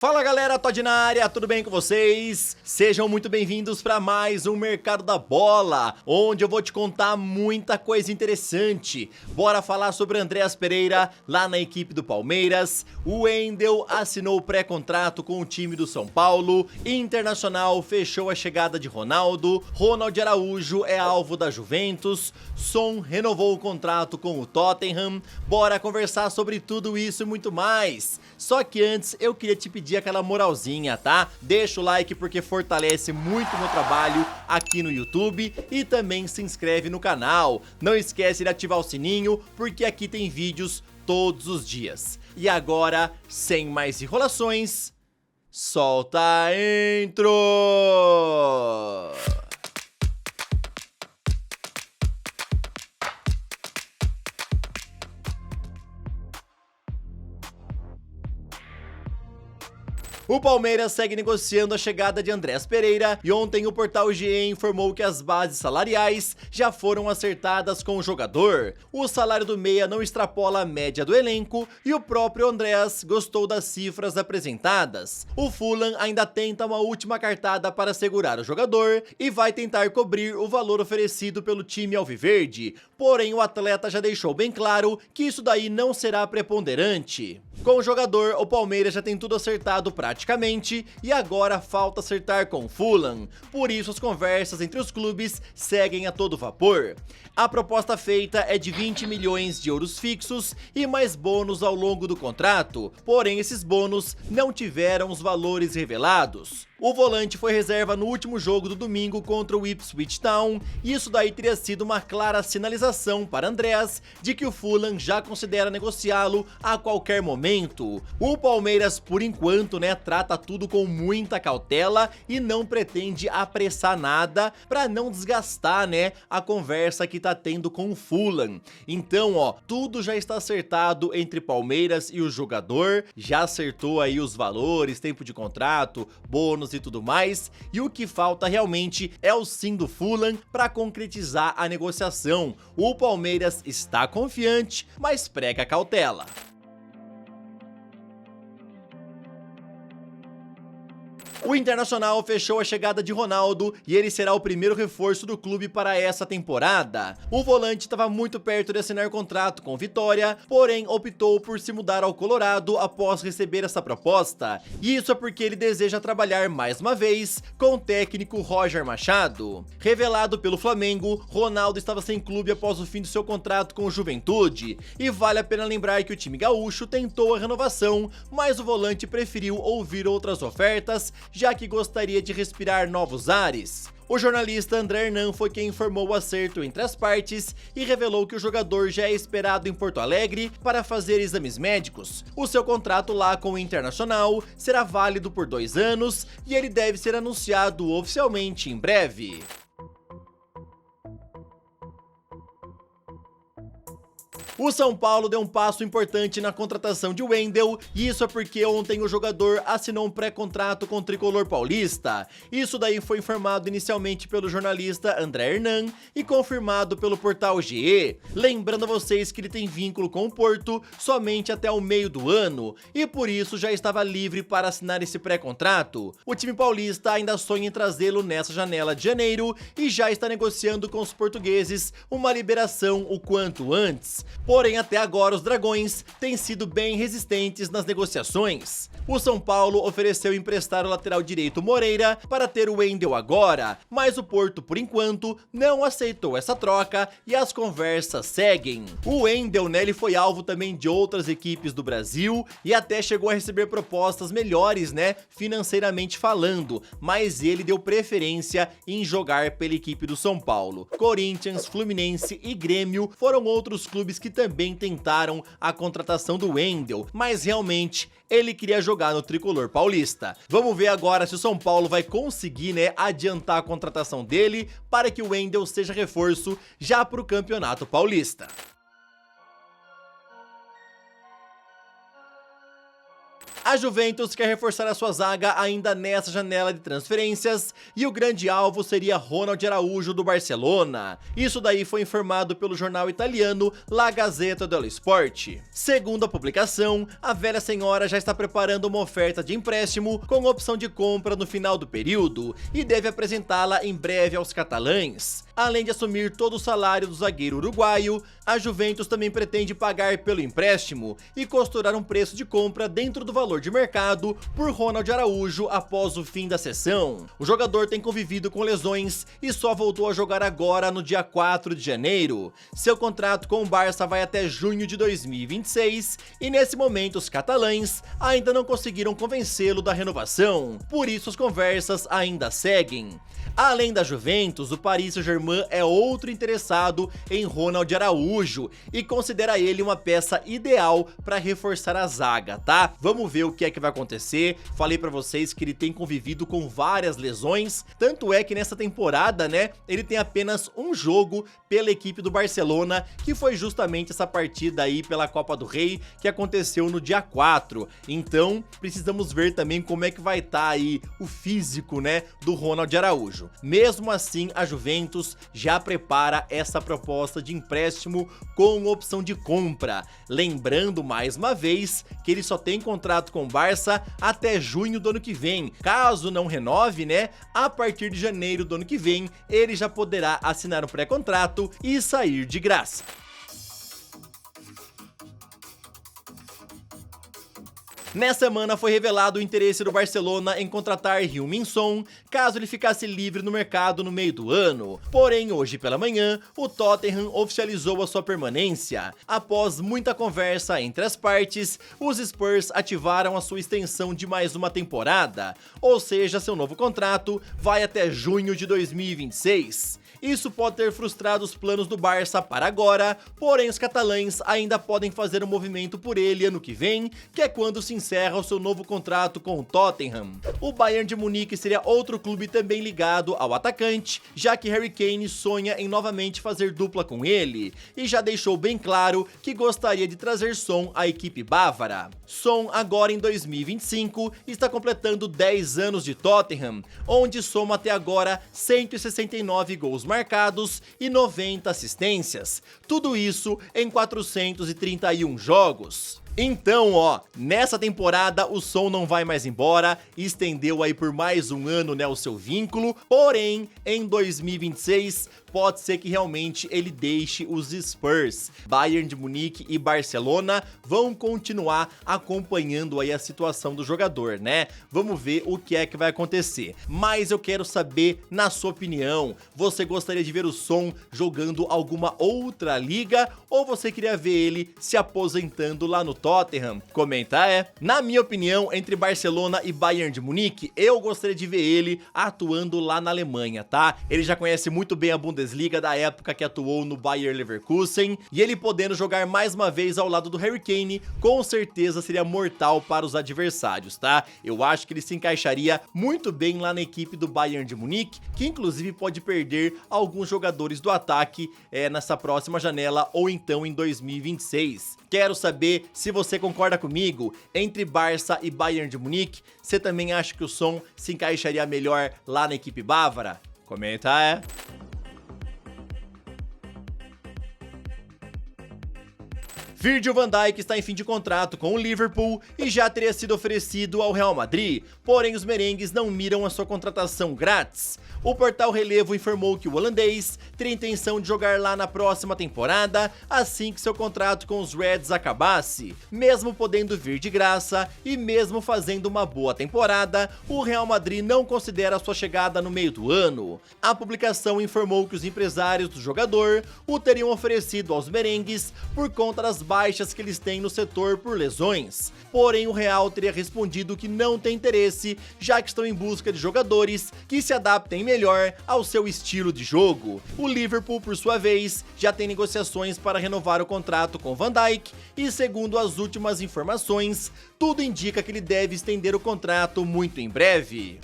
Fala galera, Todd na área, tudo bem com vocês? Sejam muito bem-vindos para mais um Mercado da Bola, onde eu vou te contar muita coisa interessante. Bora falar sobre Andreas Pereira, lá na equipe do Palmeiras. O Wendel assinou o pré-contrato com o time do São Paulo. Internacional fechou a chegada de Ronaldo. Ronald Araújo é alvo da Juventus. Son renovou o contrato com o Tottenham. Bora conversar sobre tudo isso e muito mais. Só que antes eu queria te pedir aquela moralzinha, tá? Deixa o like porque fortalece muito o meu trabalho aqui no YouTube e também se inscreve no canal. Não esquece de ativar o sininho porque aqui tem vídeos todos os dias. E agora, sem mais enrolações, solta a intro! O Palmeiras segue negociando a chegada de Andreas Pereira e ontem o portal GE informou que as bases salariais já foram acertadas com o jogador. O salário do meia não extrapola a média do elenco e o próprio Andreas gostou das cifras apresentadas. O Fulham ainda tenta uma última cartada para segurar o jogador e vai tentar cobrir o valor oferecido pelo time alviverde, porém o atleta já deixou bem claro que isso daí não será preponderante. Com o jogador, o Palmeiras já tem tudo acertado praticamente e agora falta acertar com o Fulham, por isso as conversas entre os clubes seguem a todo vapor. A proposta feita é de 20 milhões de euros fixos e mais bônus ao longo do contrato, porém esses bônus não tiveram os valores revelados. O volante foi reserva no último jogo do domingo contra o Ipswich Town e isso daí teria sido uma clara sinalização para Andreas de que o Fulham já considera negociá-lo a qualquer momento. O Palmeiras, por enquanto, trata tudo com muita cautela e não pretende apressar nada para não desgastar, a conversa que tá tendo com o Fulham. Então, tudo já está acertado entre Palmeiras e o jogador, já acertou aí os valores, tempo de contrato, bônus e tudo mais, e o que falta realmente é o sim do Fulham para concretizar a negociação. O Palmeiras está confiante, mas prega cautela. O Internacional fechou a chegada de Ronaldo e ele será o primeiro reforço do clube para essa temporada. O volante estava muito perto de assinar contrato com Vitória, porém optou por se mudar ao Colorado após receber essa proposta. E isso é porque ele deseja trabalhar mais uma vez com o técnico Roger Machado. Revelado pelo Flamengo, Ronaldo estava sem clube após o fim do seu contrato com o Juventude. E vale a pena lembrar que o time gaúcho tentou a renovação, mas o volante preferiu ouvir outras ofertas, já que gostaria de respirar novos ares. O jornalista André Hernan foi quem informou o acerto entre as partes e revelou que o jogador já é esperado em Porto Alegre para fazer exames médicos. O seu contrato lá com o Internacional será válido por 2 anos e ele deve ser anunciado oficialmente em breve. O São Paulo deu um passo importante na contratação de Wendel, e isso é porque ontem o jogador assinou um pré-contrato com o tricolor paulista. Isso daí foi informado inicialmente pelo jornalista André Hernan e confirmado pelo portal GE. Lembrando a vocês que ele tem vínculo com o Porto somente até o meio do ano, e por isso já estava livre para assinar esse pré-contrato. O time paulista ainda sonha em trazê-lo nessa janela de janeiro e já está negociando com os portugueses uma liberação o quanto antes. Porém, até agora os Dragões têm sido bem resistentes nas negociações. O São Paulo ofereceu emprestar o lateral direito Moreira para ter o Wendel agora, mas o Porto, por enquanto, não aceitou essa troca e as conversas seguem. O Wendel, ele foi alvo também de outras equipes do Brasil e até chegou a receber propostas melhores, financeiramente falando, mas ele deu preferência em jogar pela equipe do São Paulo. Corinthians, Fluminense e Grêmio foram outros clubes que também tentaram a contratação do Wendel, mas realmente ele queria jogar no tricolor paulista. Vamos ver agora se o São Paulo vai conseguir, adiantar a contratação dele para que o Wendel seja reforço já para o Campeonato Paulista. A Juventus quer reforçar a sua zaga ainda nessa janela de transferências e o grande alvo seria Ronald Araújo do Barcelona. Isso daí foi informado pelo jornal italiano La Gazzetta dello Sport. Segundo a publicação, a velha senhora já está preparando uma oferta de empréstimo com opção de compra no final do período e deve apresentá-la em breve aos catalães. Além de assumir todo o salário do zagueiro uruguaio, a Juventus também pretende pagar pelo empréstimo e costurar um preço de compra dentro do valor de mercado por Ronald Araújo após o fim da cessão. O jogador tem convivido com lesões e só voltou a jogar agora no dia 4 de janeiro. Seu contrato com o Barça vai até junho de 2026 e nesse momento os catalães ainda não conseguiram convencê-lo da renovação, por isso as conversas ainda seguem. Além da Juventus, o Paris Saint-Germain é outro interessado em Ronald Araújo e considera ele uma peça ideal para reforçar a zaga, tá? Vamos ver o que é que vai acontecer. Falei para vocês que ele tem convivido com várias lesões, tanto é que nessa temporada, né, ele tem apenas um jogo pela equipe do Barcelona, que foi justamente essa partida aí pela Copa do Rei, que aconteceu no dia 4. Então, precisamos ver também como é que vai estar aí o físico, né, do Ronald Araújo. Mesmo assim, a Juventus já prepara essa proposta de empréstimo com opção de compra. Lembrando mais uma vez que ele só tem contrato com o Barça até junho do ano que vem. Caso não renove, né, a partir de janeiro do ano que vem, ele já poderá assinar um pré-contrato e sair de graça. Nessa semana foi revelado o interesse do Barcelona em contratar Heung-min Son, caso ele ficasse livre no mercado no meio do ano. Porém, hoje pela manhã, o Tottenham oficializou a sua permanência. Após muita conversa entre as partes, os Spurs ativaram a sua extensão de mais uma temporada, ou seja, seu novo contrato vai até junho de 2026. Isso pode ter frustrado os planos do Barça para agora, porém os catalães ainda podem fazer um movimento por ele ano que vem, que é quando se encerra o seu novo contrato com o Tottenham. O Bayern de Munique seria outro clube também ligado ao atacante, já que Harry Kane sonha em novamente fazer dupla com ele, e já deixou bem claro que gostaria de trazer Son à equipe bávara. Son agora em 2025 está completando 10 anos de Tottenham, onde soma até agora 169 gols marcados e 90 assistências, tudo isso em 431 jogos. Então, ó, nessa temporada o Son não vai mais embora, estendeu aí por mais um ano, né, o seu vínculo, porém, em 2026, pode ser que realmente ele deixe os Spurs. Bayern de Munique e Barcelona vão continuar acompanhando aí a situação do jogador, né? Vamos ver o que é que vai acontecer. Mas eu quero saber, na sua opinião, você gostaria de ver o Son jogando alguma outra liga ou você queria ver ele se aposentando lá no Tottenham? Comenta Na minha opinião, entre Barcelona e Bayern de Munique, eu gostaria de ver ele atuando lá na Alemanha, tá? Ele já conhece muito bem a Bundesliga da época que atuou no Bayer Leverkusen, e ele podendo jogar mais uma vez ao lado do Harry Kane, com certeza seria mortal para os adversários, tá? Eu acho que ele se encaixaria muito bem lá na equipe do Bayern de Munique, que inclusive pode perder alguns jogadores do ataque nessa próxima janela ou então em 2026. Quero saber se você concorda comigo, entre Barça e Bayern de Munique, você também acha que o Son se encaixaria melhor lá na equipe bávara? Comenta Virgil van Dijk está em fim de contrato com o Liverpool e já teria sido oferecido ao Real Madrid, porém os merengues não miram a sua contratação grátis. O portal Relevo informou que o holandês teria intenção de jogar lá na próxima temporada, assim que seu contrato com os Reds acabasse. Mesmo podendo vir de graça e mesmo fazendo uma boa temporada, o Real Madrid não considera sua chegada no meio do ano. A publicação informou que os empresários do jogador o teriam oferecido aos merengues por conta das baixas que eles têm no setor por lesões. Porém, o Real teria respondido que não tem interesse, já que estão em busca de jogadores que se adaptem melhor ao seu estilo de jogo. O Liverpool, por sua vez, já tem negociações para renovar o contrato com Van Dijk e, segundo as últimas informações, tudo indica que ele deve estender o contrato muito em breve.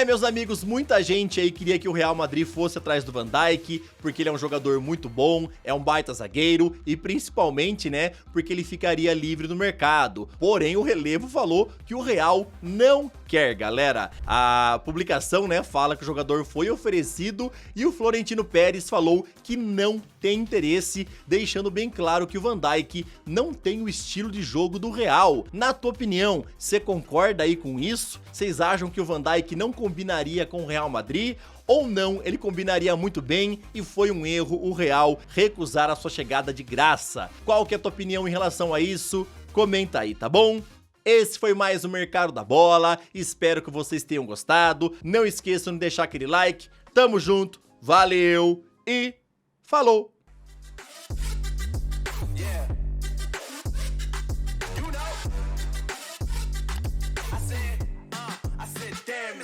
Meus amigos, muita gente aí queria que o Real Madrid fosse atrás do Van Dijk, porque ele é um jogador muito bom, é um baita zagueiro e principalmente, né, porque ele ficaria livre no mercado. Porém, o Relevo falou que o Real não quer, galera. A publicação, né, fala que o jogador foi oferecido e o Florentino Pérez falou que não tem interesse, deixando bem claro que o Van Dijk não tem o estilo de jogo do Real. Na tua opinião, você concorda aí com isso? Vocês acham que o Van Dijk não combinaria com o Real Madrid? Ou não, ele combinaria muito bem e foi um erro o Real recusar a sua chegada de graça? Qual que é a tua opinião em relação a isso? Comenta aí, tá bom? Esse foi mais o Mercado da Bola, espero que vocês tenham gostado. Não esqueçam de deixar aquele like, tamo junto, valeu e falou!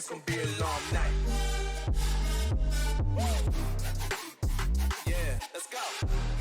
It's gonna be a long night. Yeah, let's go.